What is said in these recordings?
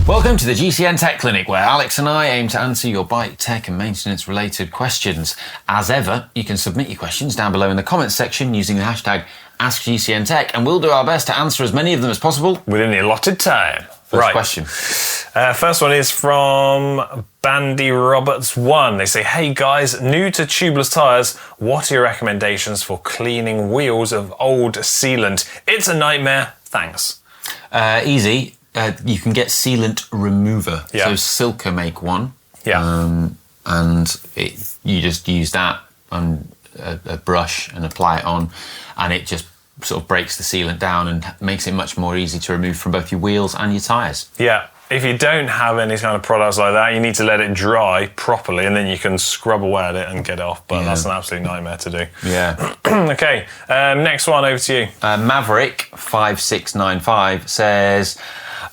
Welcome to the GCN Tech Clinic, where Alex and I aim to answer your bike tech and maintenance related questions. As ever, you can submit your questions down below in the comments section using the hashtag AskGCNTech, and we'll do our best to answer as many of them as possible within the allotted time. First question. First one is from Bandy Roberts 1. They say, hey guys, new to tubeless tyres, what are your recommendations for cleaning wheels of old sealant? It's a nightmare, thanks. Easy. You can get sealant remover. Yeah. So Silca make one. Yeah. And you just use that on a brush and apply it on, and it just sort of breaks the sealant down and makes it much more easy to remove from both your wheels and your tyres. Yeah. If you don't have any kind of products like that, you need to let it dry properly, and then you can scrub away at it and get it off. But that's an absolute nightmare to do. Yeah. Okay. Next one, over to you. Maverick5695 says,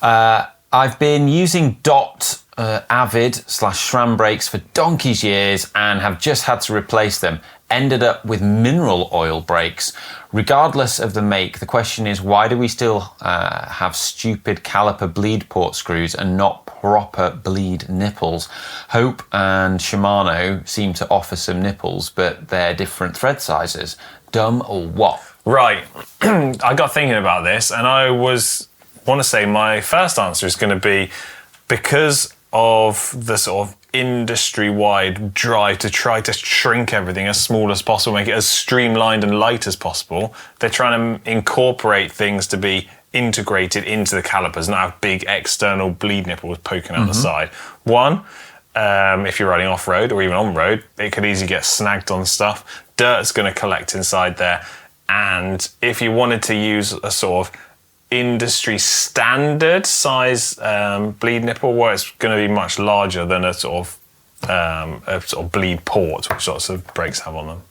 I've been using DOT Avid/SRAM brakes for donkey's years and have just had to replace them. Ended up with mineral oil brakes. Regardless of the make, the question is, why do we still have stupid caliper bleed port screws and not proper bleed nipples? Hope and Shimano seem to offer some nipples, but they're different thread sizes. Dumb or what? Right. I got thinking about this, and I want to say my first answer is going to be because of the sort of industry-wide drive to try to shrink everything as small as possible, make it as streamlined and light as possible. They're trying to incorporate things to be integrated into the calipers, not have big external bleed nipples poking out the side. One, if you're riding off-road or even on-road, it could easily get snagged on stuff. Dirt's going to collect inside there. And if you wanted to use a sort of industry standard size bleed nipple, where it's going to be much larger than a sort of bleed port, which sorts of brakes have on them.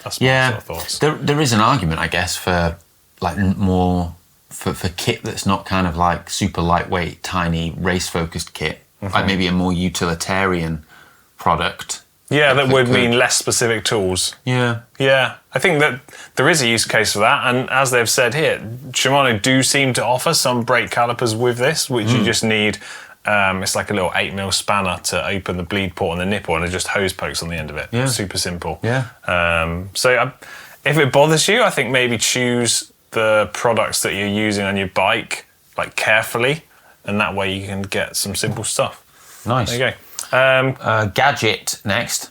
That's my sort of thoughts. There is an argument, I guess, for like more for kit that's not kind of like super lightweight, tiny race focused kit, like maybe a more utilitarian product. Yeah, that would mean less specific tools. Yeah. Yeah, I think that there is a use case for that, and as they've said here, Shimano do seem to offer some brake calipers with this, which you just need, it's like a little 8mm spanner to open the bleed port on the nipple, and it just hose pokes on the end of it. Yeah. Super simple. Yeah. So if it bothers you, I think maybe choose the products that you're using on your bike, like carefully, and that way you can get some simple stuff. Nice. There you go. Gadget next,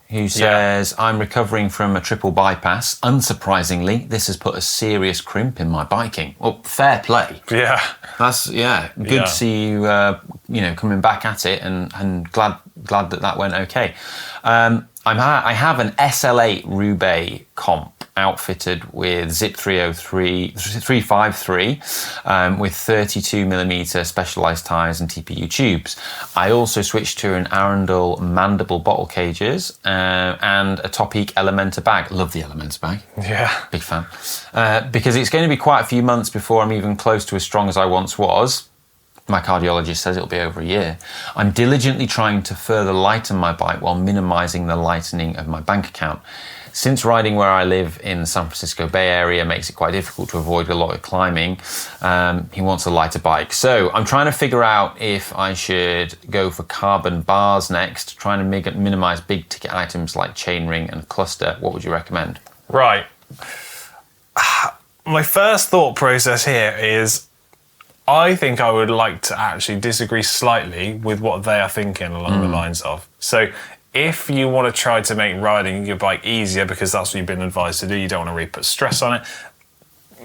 who says, I'm recovering from a triple bypass. Unsurprisingly, this has put a serious crimp in my biking. Well, fair play. Yeah. That's, good to see you, coming back at it, and glad that went okay. I have an SL8 Roubaix comp outfitted with Zip 353 with 32mm specialised tyres and TPU tubes. I also switched to an Arundel Mandible bottle cages and a Topeak Elementa bag. Love the Elementa bag. Yeah. Big fan. Because it's going to be quite a few months before I'm even close to as strong as I once was. My cardiologist says it'll be over a year. I'm diligently trying to further lighten my bike while minimising the lightening of my bank account. Since riding where I live in the San Francisco Bay Area makes it quite difficult to avoid a lot of climbing, he wants a lighter bike. So I'm trying to figure out if I should go for carbon bars next, trying to minimise big ticket items like chainring and cluster. What would you recommend? Right. My first thought process here is I think I would like to actually disagree slightly with what they are thinking along the lines of. So if you want to try to make riding your bike easier, because that's what you've been advised to do, you don't want to really put stress on it,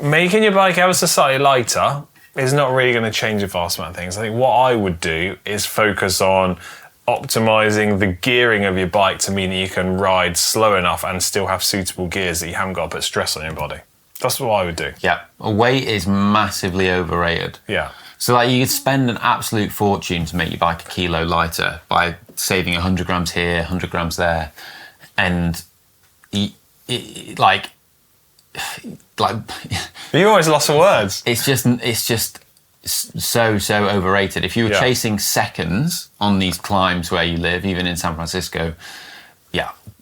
making your bike ever so slightly lighter is not really going to change a vast amount of things. I think what I would do is focus on optimizing the gearing of your bike to mean that you can ride slow enough and still have suitable gears that you haven't got to put stress on your body. That's what I would do. Yeah, weight is massively overrated. Yeah. So like you could spend an absolute fortune to make your bike a kilo lighter by saving 100 grams here, 100 grams there, and like you always lost for words. It's just so overrated. If you were chasing seconds on these climbs where you live, even in San Francisco,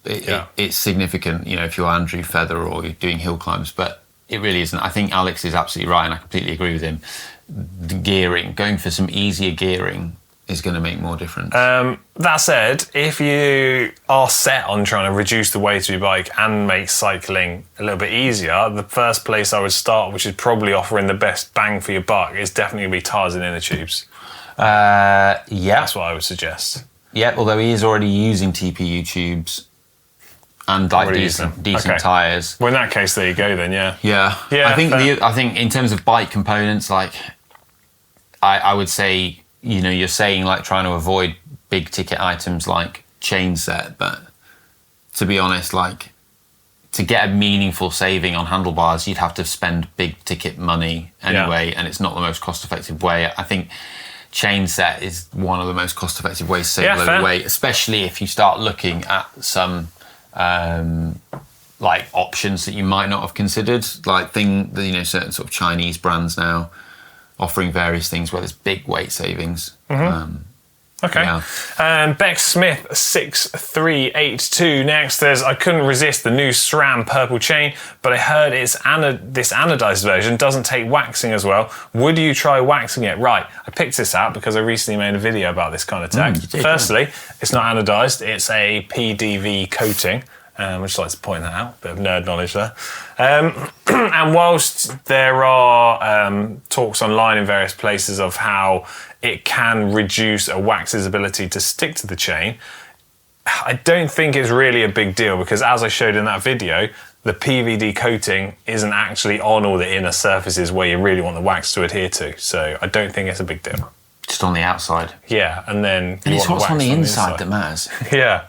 it's significant. You know, if you're Andrew Feather or you're doing hill climbs, but It really isn't. I think Alex is absolutely right, and I completely agree with him. The gearing, going for some easier gearing, is going to make more difference. That said, if you are set on trying to reduce the weight of your bike and make cycling a little bit easier, the first place I would start, which is probably offering the best bang for your buck, is definitely going to be tyres and inner tubes. Yeah. That's what I would suggest. Yeah, although he is already using TPU tubes and like decent tyres. Well, in that case, there you go then, yeah. Yeah. I think in terms of bike components, like I would say, you know, you're saying like trying to avoid big ticket items like chain set, but to be honest, like to get a meaningful saving on handlebars, you'd have to spend big ticket money anyway, and it's not the most cost effective way. I think chain set is one of the most cost effective ways to save a load of weight, especially if you start looking at some like options that you might not have considered, like certain sort of Chinese brands now offering various things where there's big weight savings. Okay. Yeah. Beck Smith 6382 next. I couldn't resist the new SRAM purple chain, but I heard this anodized version doesn't take waxing as well. Would you try waxing it? Right. I picked this out because I recently made a video about this kind of tech. Firstly, it's not anodized. It's a PDV coating. I'd just like to point that out. Bit of nerd knowledge there. And whilst there are talks online in various places of how it can reduce a wax's ability to stick to the chain, I don't think it's really a big deal because, as I showed in that video, the PVD coating isn't actually on all the inner surfaces where you really want the wax to adhere to. So I don't think it's a big deal. Just on the outside. Yeah, and then and it's what's on the inside that matters. Yeah.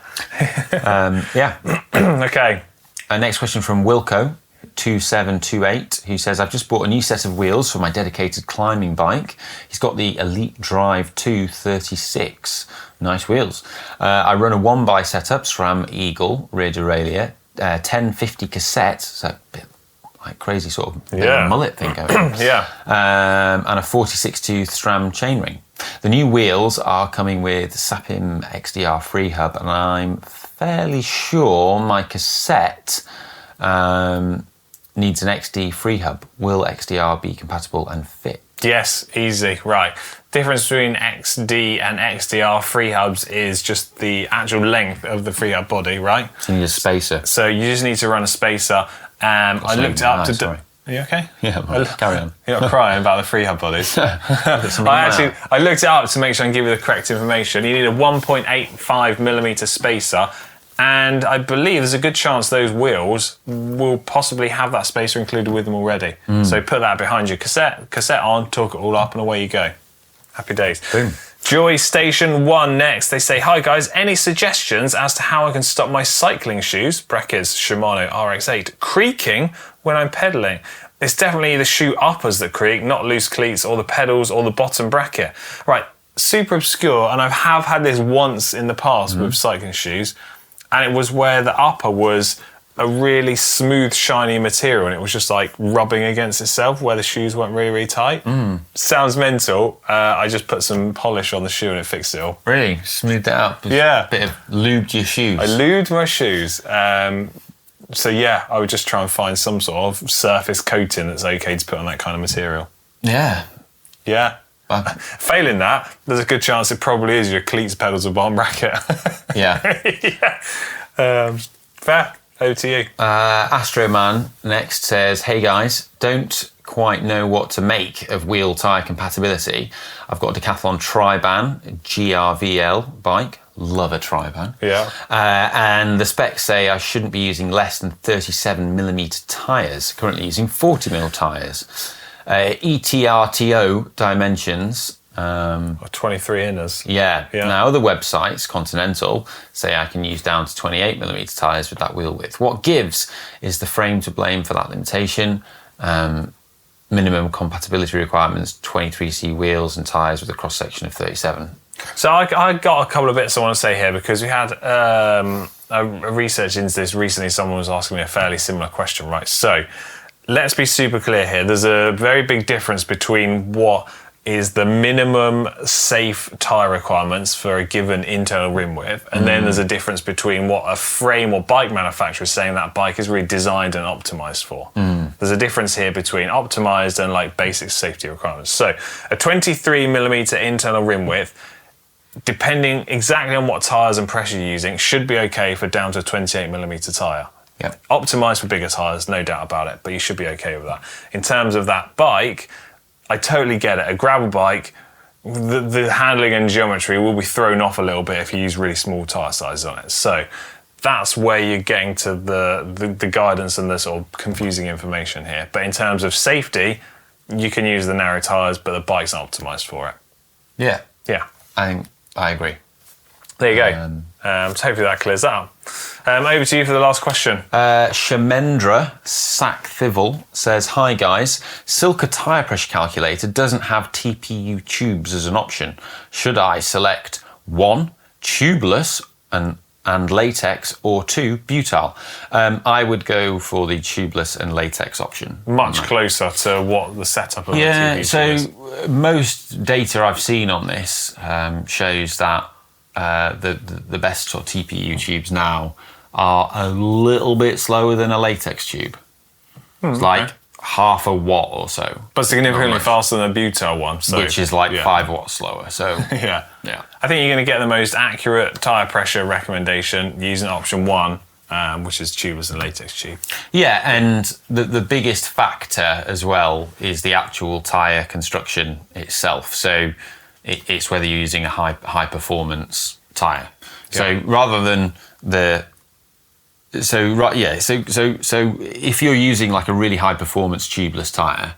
Yeah. Okay. Next question from Wilco 2728, who says, I've just bought a new set of wheels for my dedicated climbing bike. He's got the Elite Drive 236. Nice wheels. I run a 1x setup, SRAM Eagle rear derailleur, 1050 cassette, so a bit like crazy sort of mullet thing going on. And a 46 tooth SRAM chainring. The new wheels are coming with SRAM XDR Freehub, and I'm fairly sure my cassette needs an XD Freehub. Will XDR be compatible and fit? Yes, easy. Right. Difference between XD and XDR Freehubs is just the actual length of the Freehub body, right? So you need a spacer. So you just need to run a spacer. I looked it up to... Are you okay? Yeah, carry on. You're not crying about the Freehub bodies. I looked it up to make sure I can give you the correct information. You need a 1.85mm spacer, and I believe there's a good chance those wheels will possibly have that spacer included with them already. So put that behind your cassette on, torque it all up, and away you go. Happy days. Boom. Joy Station 1 next. They say, hi guys, any suggestions as to how I can stop my cycling shoes, brackets Shimano RX8, creaking when I'm pedaling? It's definitely the shoe uppers that creak, not loose cleats or the pedals or the bottom bracket. Right, super obscure, and I have had this once in the past with cycling shoes, and it was where the upper was a really smooth, shiny material, and it was just like rubbing against itself where the shoes weren't really, really tight. Sounds mental. I just put some polish on the shoe and it fixed it all. Really? Smoothed it up? Yeah. Bit of lubed your shoes? I lubed my shoes. So yeah, I would just try and find some sort of surface coating that's okay to put on that kind of material. Yeah. Yeah. Failing that, there's a good chance it probably is your cleats, pedals, or bottom bracket. Yeah. Fair. Over to you. Astroman next says, hey guys, don't quite know what to make of wheel tyre compatibility. I've got a Decathlon Triban GRVL bike. Love a Triban. Yeah. And the specs say I shouldn't be using less than 37mm tyres. Currently using 40mm tyres. ETRTO dimensions. 23 inners. Yeah. Now other websites, Continental, say I can use down to 28mm tyres with that wheel width. What gives? Is the frame to blame for that limitation? Minimum compatibility requirements, 23C wheels and tyres with a cross section of 37. So I got a couple of bits I want to say here because we had a research into this recently. Someone was asking me a fairly similar question, right? So let's be super clear here. There's a very big difference between what is the minimum safe tyre requirements for a given internal rim width, and then there's a difference between what a frame or bike manufacturer is saying that bike is really designed and optimised for. There's a difference here between optimized and like basic safety requirements. So a 23mm internal rim width, depending exactly on what tyres and pressure you're using, should be okay for down to a 28mm tyre. Yep. Optimised for bigger tyres, no doubt about it, but you should be okay with that. In terms of that bike, I totally get it. A gravel bike, the handling and geometry will be thrown off a little bit if you use really small tyre sizes on it. So that's where you're getting to the guidance and the sort of confusing information here. But in terms of safety, you can use the narrow tyres, but the bike's not optimised for it. Yeah. Yeah. I agree. There you go. So hopefully that clears that up. Over to you for the last question. Shamendra Sakthival says, hi guys, Silka tyre pressure calculator doesn't have TPU tubes as an option. Should I select 1, tubeless and latex, or 2, butyl? I would go for the tubeless and latex option. Much closer to what the setup of the TPU so is. Most data I've seen on this shows that the best sort of TPU tubes now are a little bit slower than a latex tube. It's like half a watt or so. But significantly faster than a butyl one. So, which is like 5 watts slower. So yeah. Yeah. I think you're going to get the most accurate tyre pressure recommendation using option 1, which is tubeless and latex tube. Yeah, and the biggest factor as well is the actual tyre construction itself. So it's whether you're using a high performance tyre. So rather than so if you're using like a really high performance tubeless tyre,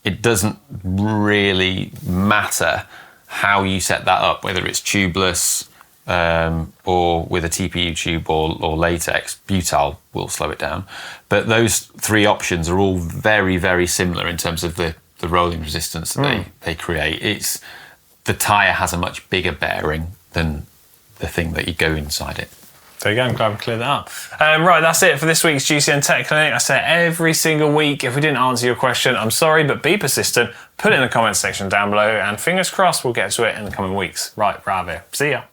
it doesn't really matter how you set that up, whether it's tubeless or with a TPU tube or latex. Butyl will slow it down. But those 3 options are all very, very similar in terms of the rolling resistance that they create. The tyre has a much bigger bearing than the thing that you go inside it. There you go, I'm glad we cleared that up. Right, that's it for this week's GCN Tech Clinic. I say it every single week. If we didn't answer your question, I'm sorry, but be persistent. Put it in the comments section down below, and fingers crossed we'll get to it in the coming weeks. Right, bravo. See ya.